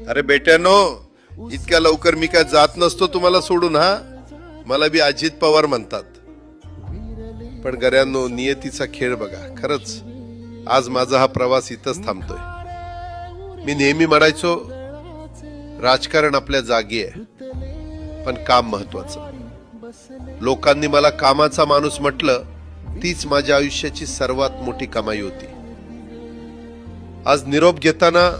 अरे बेट्यानो, इतक्या लवकर मी काय जात नसतो तुम्हाला सोडून. हा, मला बी अजित पवार म्हणतात. पण गऱ्यांनो, नियतीचा खेळ बघा. खरंच आज माझा हा प्रवास इथंच थांबतोय. मी नेहमी म्हणायचो राजकारण आपल्या जागी आहे, पण काम महत्वाचं. लोकांनी मला कामाचा माणूस म्हटलं, तीच माझ्या आयुष्याची सर्वात मोठी कमाई होती. आज निरोप घेताना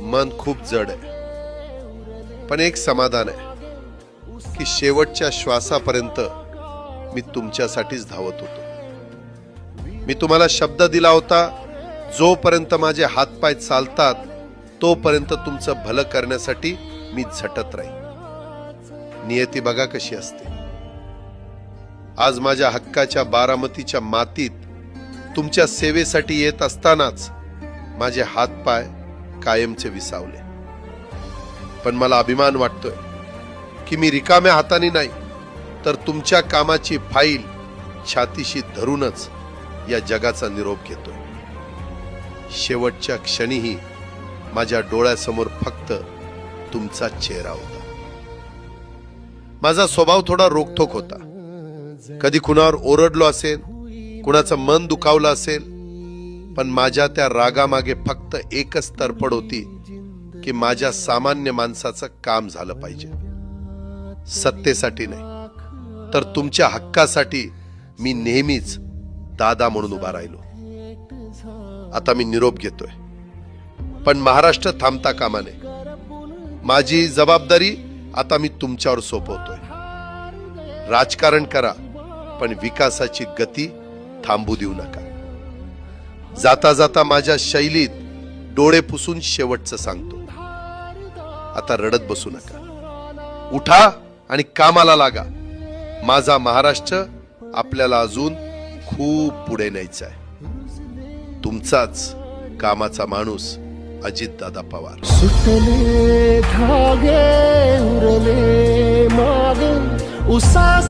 मन खूप जड आहे, पण एक समाधान आहे की शेवटच्या श्वासापर्यंत मी तुमच्यासाठीच धावत होतो. मी तुम्हाला शब्द दिला होता, जोपर्यंत माझे हातपाय चालतात तोपर्यंत तुमचं भलं करण्यासाठी मी झटत राहील. नियती बघा कशी असते. आज माझ्या हक्काच्या बारामतीच्या मातीत तुमच्या सेवेसाठी येत असतानाच माझे हातपाय कायमचे विसावले. पण मला अभिमान वाटतोय की मी रिकाम्या हाताने नाही, तर तुमच्या कामाची फाईल छातीशी धरूनच या जगाचा निरोप घेतोय. शेवटच्या क्षणीही माझ्या डोळ्यासमोर फक्त तुमचा चेहरा होता. माझा स्वभाव थोडा रोखठोक होता. कधी कुणावर ओरडलो असेल, कुणाचं मन दुखावलं असेल, पण माझ्या त्या रागामागे फक्त एकच तरफड होती की माझ्या सामान्य माणसाचं काम झालं पाहिजे. सत्तेसाठी नाही, तर तुमच्या हक्कासाठी मी नेहमीच दादा म्हणून उभा राहिलो. आता मी निरोप घेतोय, पण महाराष्ट्र थांबता कामा नये. माझी जबाबदारी आता मी तुमच्यावर सोपवतोय. राजकारण करा, पण विकासाची गती थांबू देऊ नका. जाता जाता माझ्या शैलीत डोळे पुसून शेवटचं सांगतो, आता रडत बसू नका. उठा आणि कामाला लागा. माझा महाराष्ट्र आपल्याला अजून खूप पुढे न्यायचा आहे. तुमचाच कामाचा माणूस अजितदादा पवार. सुटले धागे उरले माग उसा